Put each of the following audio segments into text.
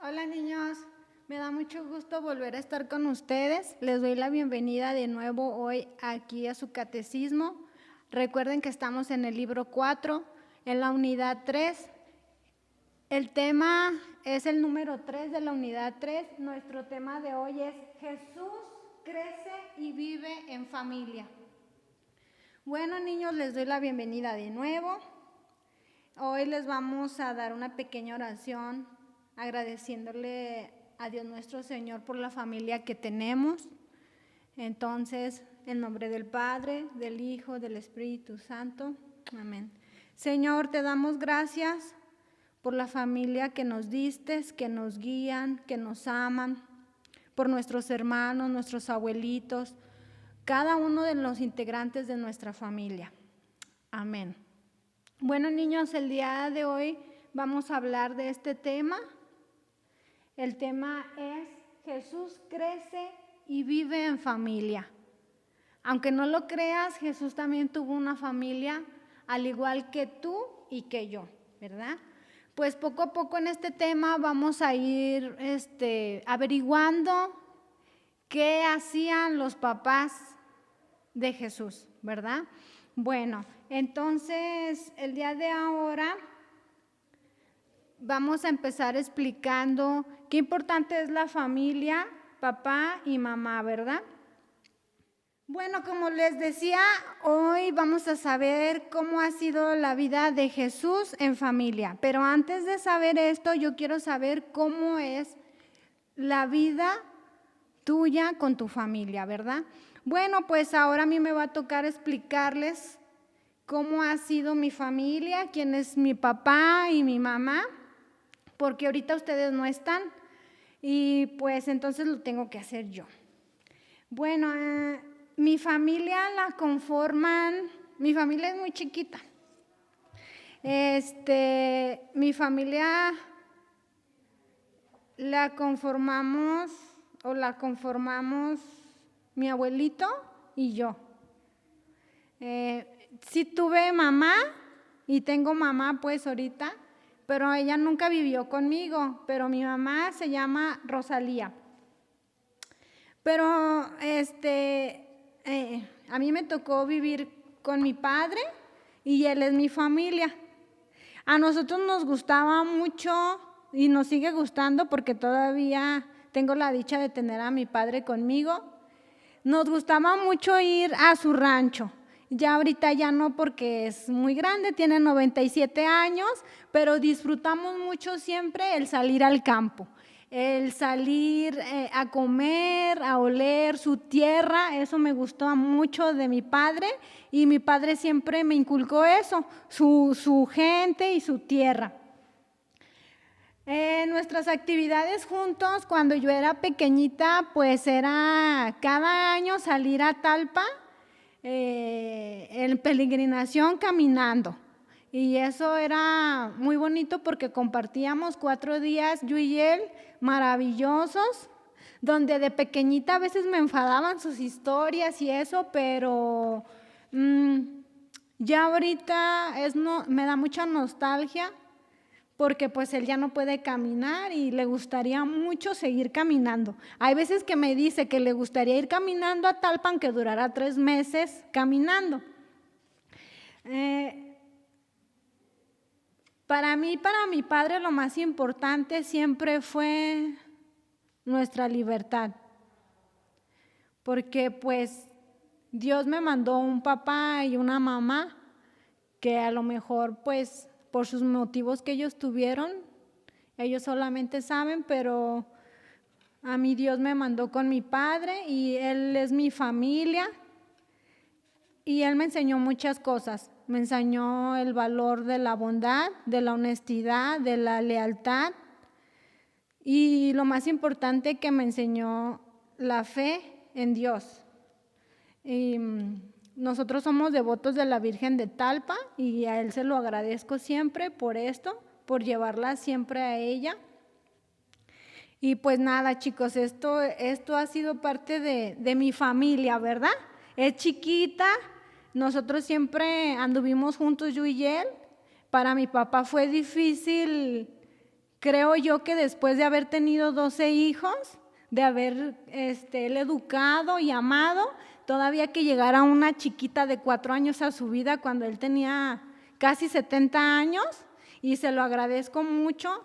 Hola niños, me da mucho gusto volver a estar con ustedes. Les doy la bienvenida de nuevo hoy aquí a su catecismo. Recuerden que estamos en el libro 4, en la unidad 3. El tema es el número 3 de la unidad 3. Nuestro tema de hoy es Jesús crece y vive en familia. Bueno niños, les doy la bienvenida de nuevo. Hoy les vamos a dar una pequeña oración agradeciéndole a Dios nuestro Señor por la familia que tenemos. Entonces, en nombre del Padre, del Hijo, del Espíritu Santo. Amén. Señor, te damos gracias por la familia que nos diste, que nos guían, que nos aman, por nuestros hermanos, nuestros abuelitos, cada uno de los integrantes de nuestra familia. Amén. Bueno, niños, el día de hoy vamos a hablar de este tema. El tema es Jesús crece y vive en familia. Aunque no lo creas, Jesús también tuvo una familia, al igual que tú y que yo, ¿verdad? Pues poco a poco en este tema vamos a ir averiguando qué hacían los papás de Jesús, ¿verdad? Bueno, entonces el día de ahora vamos a empezar explicando qué importante es la familia, papá y mamá, ¿verdad? Bueno, como les decía, hoy vamos a saber cómo ha sido la vida de Jesús en familia. Pero antes de saber esto, yo quiero saber cómo es la vida tuya con tu familia, ¿verdad? Bueno, pues ahora a mí me va a tocar explicarles cómo ha sido mi familia, quién es mi papá y mi mamá, porque ahorita ustedes no están y pues entonces lo tengo que hacer yo. Bueno, mi familia la conforman, mi familia es muy chiquita. Mi familia la conformamos mi abuelito y yo. Sí tuve mamá y tengo mamá pues ahorita, pero ella nunca vivió conmigo, pero mi mamá se llama Rosalía. Pero a mí me tocó vivir con mi padre y él es mi familia. A nosotros nos gustaba mucho y nos sigue gustando porque todavía tengo la dicha de tener a mi padre conmigo. Nos gustaba mucho ir a su rancho. Ya ahorita ya no porque es muy grande, tiene 97 años, pero disfrutamos mucho siempre el salir al campo, el salir a comer, a oler su tierra. Eso me gustó mucho de mi padre y mi padre siempre me inculcó eso, su gente y su tierra. Nuestras actividades juntos cuando yo era pequeñita pues era cada año salir a Talpa en peregrinación caminando, y eso era muy bonito porque compartíamos 4 días yo y él maravillosos, donde de pequeñita a veces me enfadaban sus historias y eso, pero ya ahorita me da mucha nostalgia porque pues él ya no puede caminar y le gustaría mucho seguir caminando. Hay veces que me dice que le gustaría ir caminando a Talpan, que durará 3 meses caminando. Para mí, para mi padre, lo más importante siempre fue nuestra libertad, porque pues Dios me mandó un papá y una mamá que a lo mejor pues por sus motivos que ellos tuvieron, ellos solamente saben, pero a mí Dios me mandó con mi padre y él es mi familia y él me enseñó muchas cosas. Me enseñó el valor de la bondad, de la honestidad, de la lealtad y lo más importante que me enseñó la fe en Dios. Y nosotros somos devotos de la Virgen de Talpa y a él se lo agradezco siempre por esto, por llevarla siempre a ella. Y pues nada, chicos, esto ha sido parte de mi familia, ¿verdad? Es chiquita, nosotros siempre anduvimos juntos yo y él. Para mi papá fue difícil Creo yo que después de haber tenido 12 hijos, de haber él educado y amado, todavía que llegara una chiquita de 4 años a su vida cuando él tenía casi 70 años, y se lo agradezco mucho.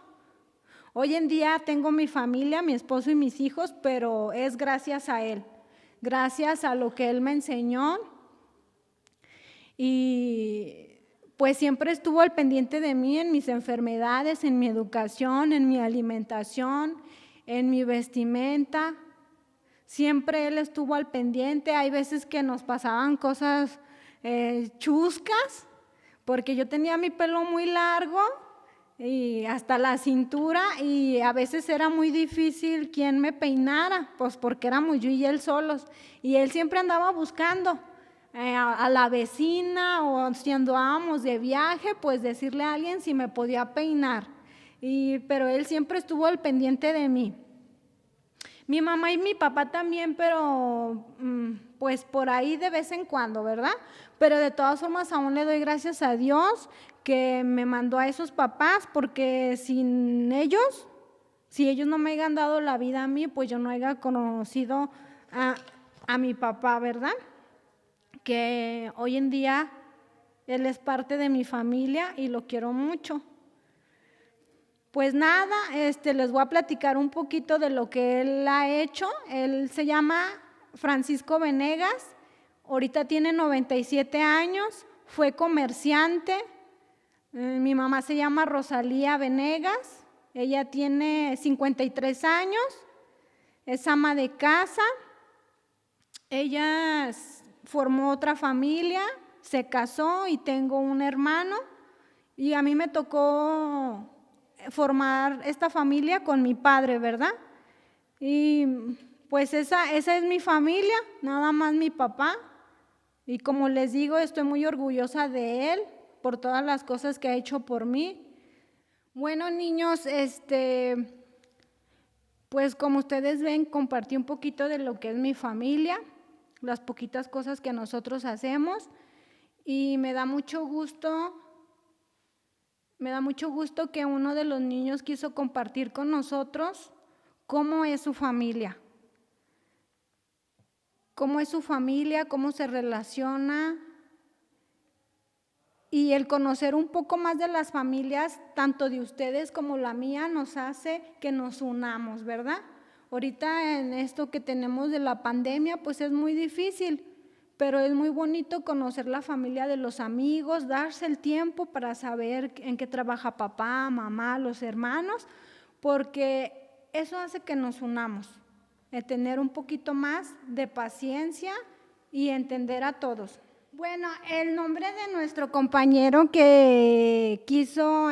Hoy en día tengo mi familia, mi esposo y mis hijos, pero es gracias a él, gracias a lo que él me enseñó, y pues siempre estuvo al pendiente de mí en mis enfermedades, en mi educación, en mi alimentación, en mi vestimenta. Siempre él estuvo al pendiente. Hay veces que nos pasaban cosas chuscas, porque yo tenía mi pelo muy largo y hasta la cintura, y a veces era muy difícil quien me peinara, pues porque éramos yo y él solos, y él siempre andaba buscando a la vecina, o si andábamos de viaje, pues decirle a alguien si me podía peinar, pero él siempre estuvo al pendiente de mí. Mi mamá y mi papá también, pero pues por ahí de vez en cuando, ¿verdad? Pero de todas formas aún le doy gracias a Dios que me mandó a esos papás, porque sin ellos, si ellos no me hayan dado la vida a mí, pues yo no haya conocido a mi papá, ¿verdad? Que hoy en día él es parte de mi familia y lo quiero mucho. Pues nada, les voy a platicar un poquito de lo que él ha hecho. Él se llama Francisco Venegas, ahorita tiene 97 años, fue comerciante. Mi mamá se llama Rosalía Venegas, ella tiene 53 años, es ama de casa. Ella formó otra familia, se casó y tengo un hermano, y a mí me tocó formar esta familia con mi padre, ¿verdad? Y pues esa es mi familia, nada más mi papá, y como les digo, estoy muy orgullosa de él por todas las cosas que ha hecho por mí. Bueno, niños, pues como ustedes ven, compartí un poquito de lo que es mi familia, las poquitas cosas que nosotros hacemos, y me da mucho gusto que uno de los niños quiso compartir con nosotros cómo es su familia, cómo se relaciona, y el conocer un poco más de las familias, tanto de ustedes como la mía, nos hace que nos unamos, ¿verdad? Ahorita en esto que tenemos de la pandemia, pues es muy difícil, pero es muy bonito conocer la familia de los amigos, darse el tiempo para saber en qué trabaja papá, mamá, los hermanos, porque eso hace que nos unamos, tener un poquito más de paciencia y entender a todos. Bueno, el nombre de nuestro compañero que quiso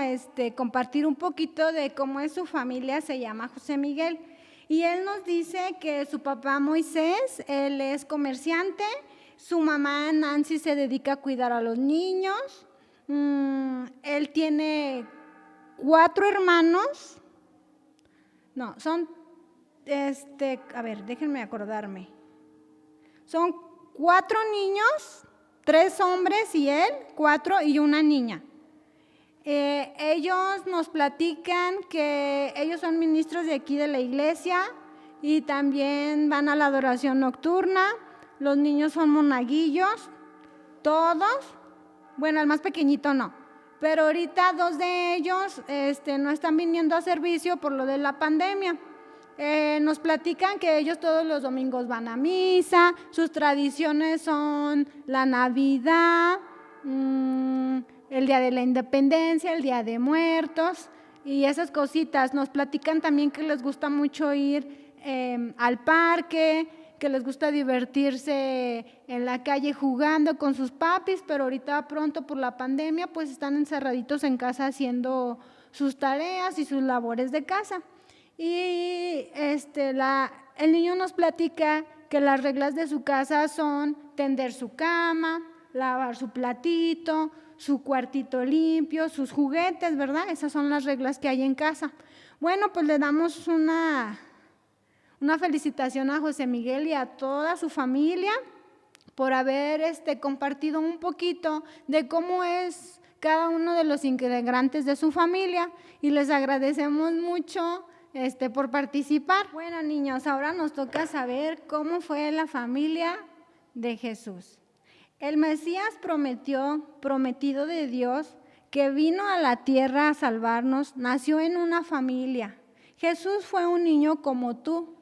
compartir un poquito de cómo es su familia se llama José Miguel, y él nos dice que su papá Moisés, él es comerciante, su mamá Nancy se dedica a cuidar a los niños, él tiene 4 hermanos, no, son, a ver, déjenme acordarme, son 4 niños, 3 hombres y él, 4 y una niña. Ellos nos platican que ellos son ministros de aquí de la iglesia y también van a la adoración nocturna. Los niños son monaguillos, todos. Bueno, el más pequeñito no, pero ahorita 2 de ellos no están viniendo a servicio por lo de la pandemia. Nos platican que ellos todos los domingos van a misa, sus tradiciones son la Navidad, el Día de la Independencia, el Día de Muertos y esas cositas. Nos platican también que les gusta mucho ir al parque, que les gusta divertirse en la calle jugando con sus papis, pero ahorita pronto por la pandemia pues están encerraditos en casa haciendo sus tareas y sus labores de casa. Y el niño nos platica que las reglas de su casa son tender su cama, lavar su platito, su cuartito limpio, sus juguetes, ¿verdad? Esas son las reglas que hay en casa. Bueno, pues le damos una felicitación a José Miguel y a toda su familia por haber compartido un poquito de cómo es cada uno de los integrantes de su familia y les agradecemos mucho por participar. Bueno, niños, ahora nos toca saber cómo fue la familia de Jesús. El Mesías prometido de Dios, que vino a la tierra a salvarnos, nació en una familia. Jesús fue un niño como tú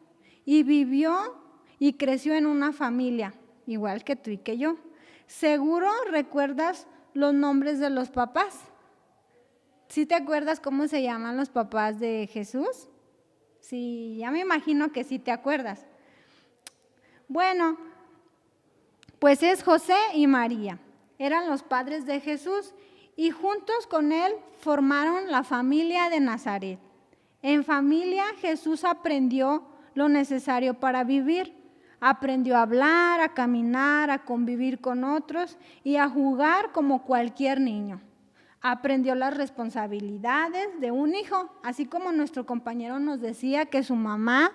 y vivió y creció en una familia, igual que tú y que yo. Seguro recuerdas los nombres de los papás. ¿Sí te acuerdas cómo se llaman los papás de Jesús? Sí, ya me imagino que sí te acuerdas. Bueno, pues es José y María. Eran los padres de Jesús y juntos con él formaron la familia de Nazaret. En familia Jesús aprendió lo necesario para vivir. Aprendió a hablar, a caminar, a convivir con otros y a jugar como cualquier niño. Aprendió las responsabilidades de un hijo, así como nuestro compañero nos decía que su mamá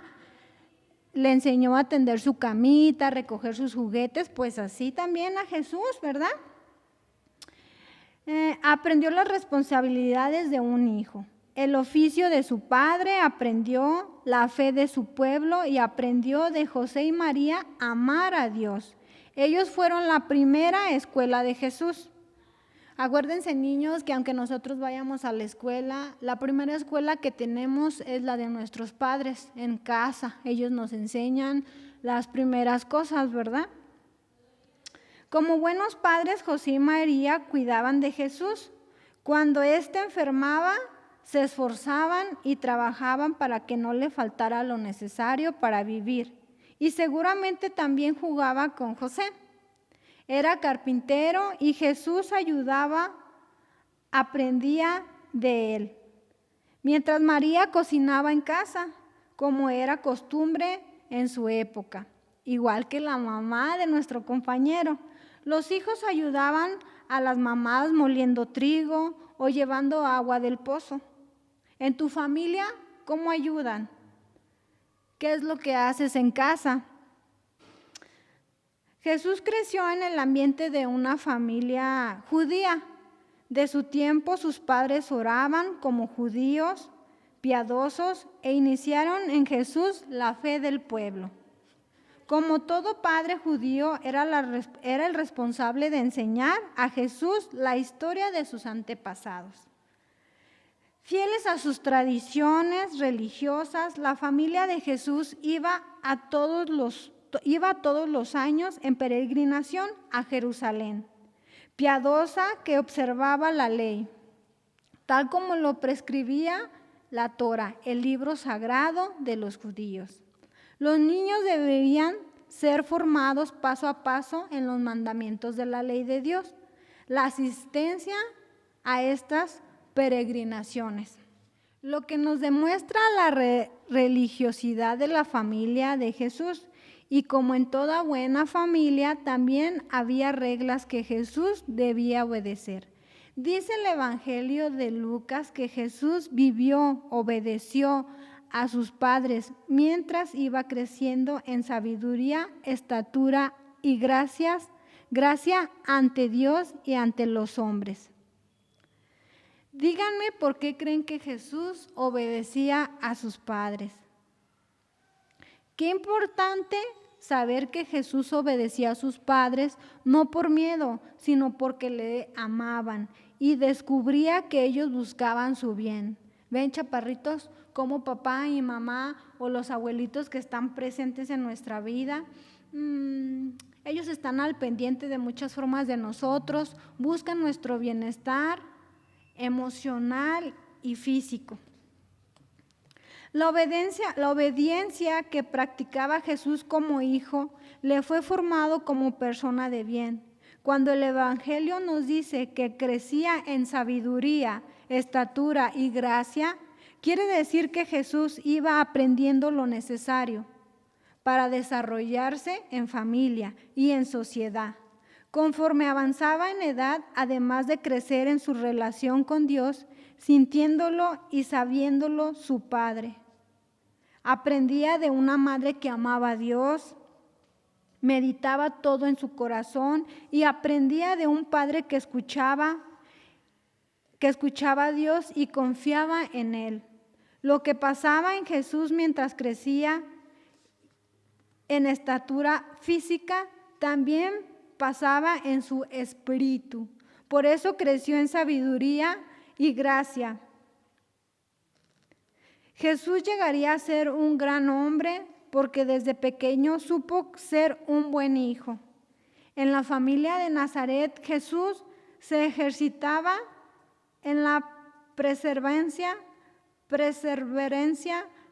le enseñó a tender su camita, a recoger sus juguetes, pues así también a Jesús, ¿verdad? Aprendió las responsabilidades de un hijo, el oficio de su padre, aprendió la fe de su pueblo y aprendió de José y María a amar a Dios. Ellos fueron la primera escuela de Jesús. Acuérdense, niños, que aunque nosotros vayamos a la escuela, la primera escuela que tenemos es la de nuestros padres en casa. Ellos nos enseñan las primeras cosas, ¿verdad? Como buenos padres, José y María cuidaban de Jesús. Cuando éste enfermaba, se esforzaban y trabajaban para que no le faltara lo necesario para vivir. Y seguramente también jugaba con José. Era carpintero y Jesús ayudaba, aprendía de él. Mientras María cocinaba en casa, como era costumbre en su época, igual que la mamá de nuestro compañero. Los hijos ayudaban a las mamás moliendo trigo o llevando agua del pozo. En tu familia, ¿cómo ayudan? ¿Qué es lo que haces en casa? Jesús creció en el ambiente de una familia judía. De su tiempo sus padres oraban como judíos piadosos e iniciaron en Jesús la fe del pueblo. Como todo padre judío, era el responsable de enseñar a Jesús la historia de sus antepasados. Fieles a sus tradiciones religiosas, la familia de Jesús iba todos los años en peregrinación a Jerusalén, piadosa que observaba la ley, tal como lo prescribía la Torá, el libro sagrado de los judíos. Los niños deberían ser formados paso a paso en los mandamientos de la ley de Dios. La asistencia a estas peregrinaciones. Lo que nos demuestra la religiosidad de la familia de Jesús. Y como en toda buena familia, también había reglas que Jesús debía obedecer. Dice el Evangelio de Lucas que Jesús obedeció a sus padres mientras iba creciendo en sabiduría, estatura y gracia ante Dios y ante los hombres. Díganme por qué creen que Jesús obedecía a sus padres. Qué importante saber que Jesús obedecía a sus padres no por miedo, sino porque le amaban y descubría que ellos buscaban su bien. ¿Ven, chaparritos, cómo papá y mamá o los abuelitos que están presentes en nuestra vida, ellos están al pendiente de muchas formas de nosotros, buscan nuestro bienestar emocional y físico? La obediencia que practicaba Jesús como hijo le fue formado como persona de bien. Cuando el Evangelio nos dice que crecía en sabiduría, estatura y gracia, quiere decir que Jesús iba aprendiendo lo necesario para desarrollarse en familia y en sociedad. Conforme avanzaba en edad, además de crecer en su relación con Dios, sintiéndolo y sabiéndolo su Padre. Aprendía de una madre que amaba a Dios, meditaba todo en su corazón y aprendía de un padre que escuchaba que escuchaba a Dios y confiaba en Él. Lo que pasaba en Jesús mientras crecía en estatura física, también pasaba en su espíritu. Por eso creció en sabiduría y gracia. Jesús llegaría a ser un gran hombre porque desde pequeño supo ser un buen hijo. En la familia de Nazaret, Jesús se ejercitaba en la perseverancia,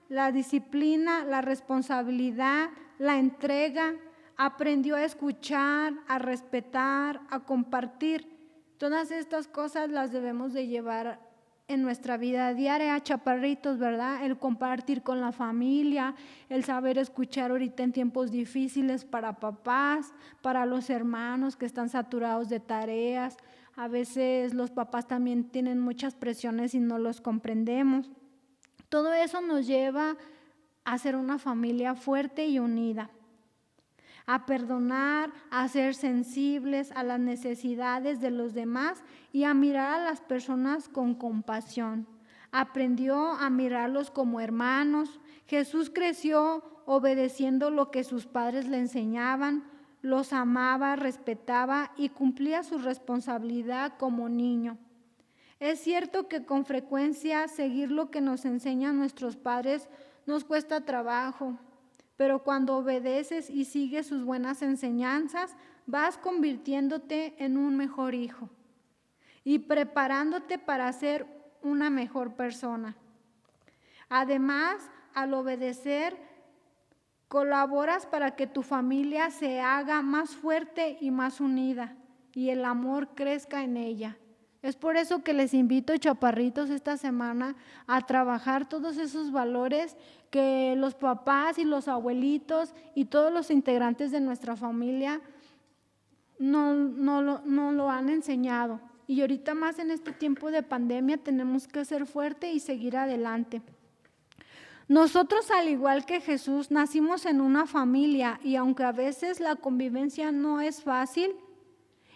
la disciplina, la responsabilidad, la entrega. Aprendió a escuchar, a respetar, a compartir. Todas estas cosas las debemos de llevar en nuestra vida diaria, chaparritos, ¿verdad? El compartir con la familia, el saber escuchar ahorita en tiempos difíciles para papás, para los hermanos que están saturados de tareas. A veces los papás también tienen muchas presiones y no los comprendemos. Todo eso nos lleva a ser una familia fuerte y unida, a perdonar, a ser sensibles a las necesidades de los demás y a mirar a las personas con compasión. Aprendió a mirarlos como hermanos. Jesús creció obedeciendo lo que sus padres le enseñaban, los amaba, respetaba y cumplía su responsabilidad como niño. Es cierto que con frecuencia seguir lo que nos enseñan nuestros padres nos cuesta trabajo, pero cuando obedeces y sigues sus buenas enseñanzas, vas convirtiéndote en un mejor hijo y preparándote para ser una mejor persona. Además, al obedecer, colaboras para que tu familia se haga más fuerte y más unida y el amor crezca en ella. Es por eso que les invito, chaparritos, esta semana a trabajar todos esos valores que los papás y los abuelitos y todos los integrantes de nuestra familia no lo han enseñado. Y ahorita más en este tiempo de pandemia tenemos que ser fuertes y seguir adelante. Nosotros, al igual que Jesús, nacimos en una familia y aunque a veces la convivencia no es fácil,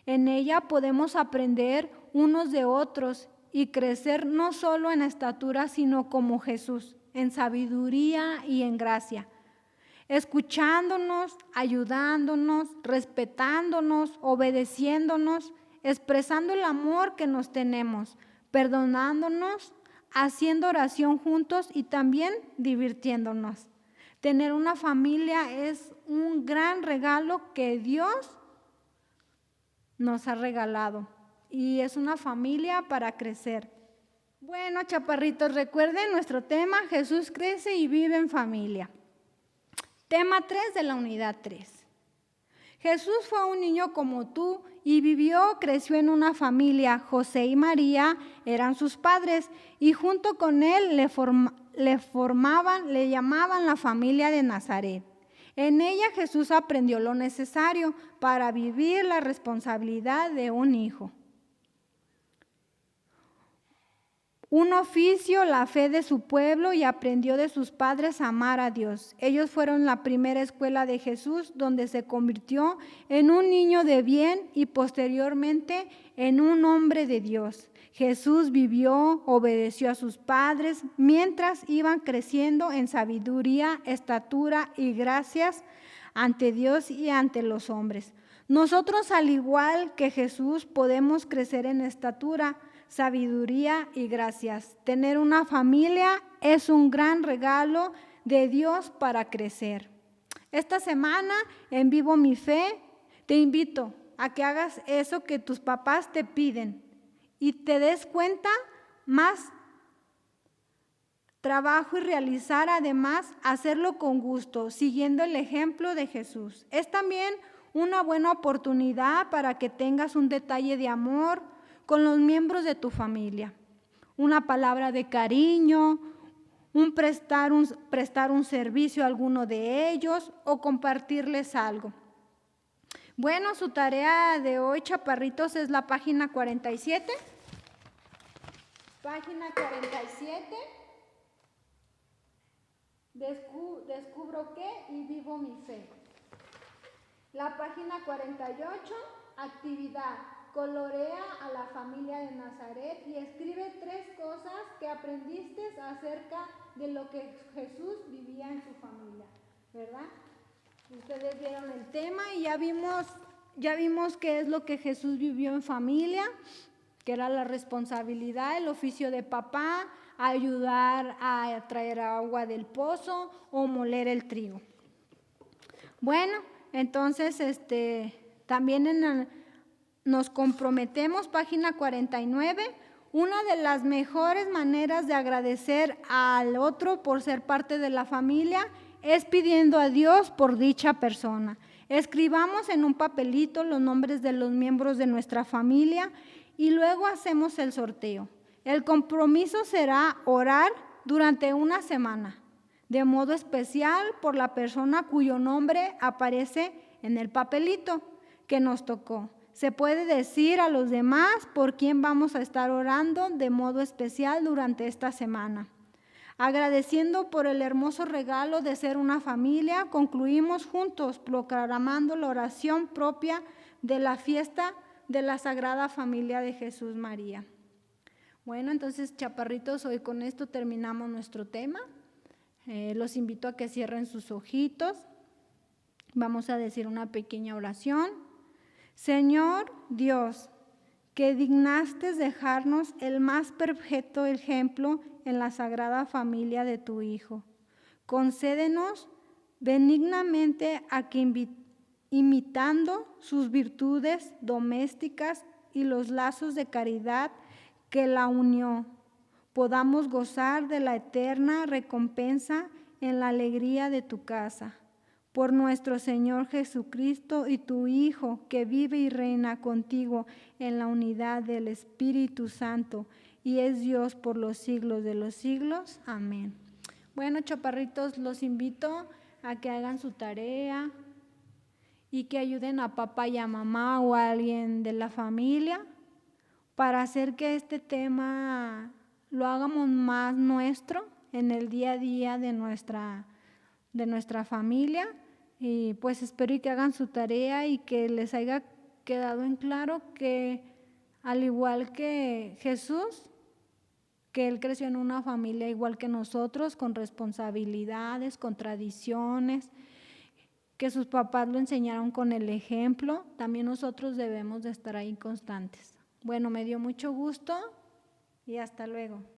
en ella podemos aprender unos de otros y crecer no solo en estatura, sino como Jesús, en sabiduría y en gracia, escuchándonos, ayudándonos, respetándonos, obedeciéndonos, expresando el amor que nos tenemos, perdonándonos, haciendo oración juntos y también divirtiéndonos. Tener una familia es un gran regalo que Dios nos ha regalado y es una familia para crecer. Bueno, chaparritos, recuerden nuestro tema: Jesús crece y vive en familia. Tema 3 de la unidad 3. Jesús fue un niño como tú y creció en una familia. José y María eran sus padres y junto con él le llamaban la familia de Nazaret. En ella Jesús aprendió lo necesario para vivir la responsabilidad de un hijo. Un oficio, la fe de su pueblo, y aprendió de sus padres a amar a Dios. Ellos fueron la primera escuela de Jesús, donde se convirtió en un niño de bien y posteriormente en un hombre de Dios. Jesús vivió, obedeció a sus padres mientras iban creciendo en sabiduría, estatura y gracias ante Dios y ante los hombres. Nosotros, al igual que Jesús, podemos crecer en estatura, sabiduría y gracias. Tener una familia es un gran regalo de Dios para crecer. Esta semana en Vivo Mi Fe te invito a que hagas eso que tus papás te piden y te des cuenta más trabajo y realizar, además hacerlo con gusto, siguiendo el ejemplo de Jesús. Es también una buena oportunidad para que tengas un detalle de amor con los miembros de tu familia, una palabra de cariño, prestar un servicio a alguno de ellos o compartirles algo. Bueno, su tarea de hoy, chaparritos, es la página 47. Página 47. Descubro qué y vivo mi fe. La página 48, actividad. colorea a la familia de Nazaret y escribe 3 cosas que aprendiste acerca de lo que Jesús vivía en su familia, ¿verdad? Ustedes vieron el tema y ya vimos qué es lo que Jesús vivió en familia, que era la responsabilidad, el oficio de papá, ayudar a traer agua del pozo o moler el trigo. Bueno, entonces también nos comprometemos, página 49, una de las mejores maneras de agradecer al otro por ser parte de la familia es pidiendo a Dios por dicha persona. Escribamos en un papelito los nombres de los miembros de nuestra familia y luego hacemos el sorteo. El compromiso será orar durante una semana, de modo especial por la persona cuyo nombre aparece en el papelito que nos tocó. Se puede decir a los demás por quién vamos a estar orando de modo especial durante esta semana. Agradeciendo por el hermoso regalo de ser una familia, concluimos juntos proclamando la oración propia de la fiesta de la Sagrada Familia de Jesús María. Bueno, entonces, chaparritos, hoy con esto terminamos nuestro tema. Los invito a que cierren sus ojitos. Vamos a decir una pequeña oración. Señor Dios, que dignaste dejarnos el más perfecto ejemplo en la Sagrada Familia de tu Hijo, concédenos benignamente a que imitando sus virtudes domésticas y los lazos de caridad que la unió, podamos gozar de la eterna recompensa en la alegría de tu casa. Por nuestro Señor Jesucristo y tu Hijo, que vive y reina contigo en la unidad del Espíritu Santo, y es Dios por los siglos de los siglos. Amén. Bueno, chaparritos, los invito a que hagan su tarea y que ayuden a papá y a mamá o a alguien de la familia para hacer que este tema lo hagamos más nuestro en el día a día de nuestra familia. Y pues espero que hagan su tarea y que les haya quedado en claro que al igual que Jesús, que Él creció en una familia igual que nosotros, con responsabilidades, con tradiciones, que sus papás lo enseñaron con el ejemplo, también nosotros debemos de estar ahí constantes. Bueno, me dio mucho gusto y hasta luego.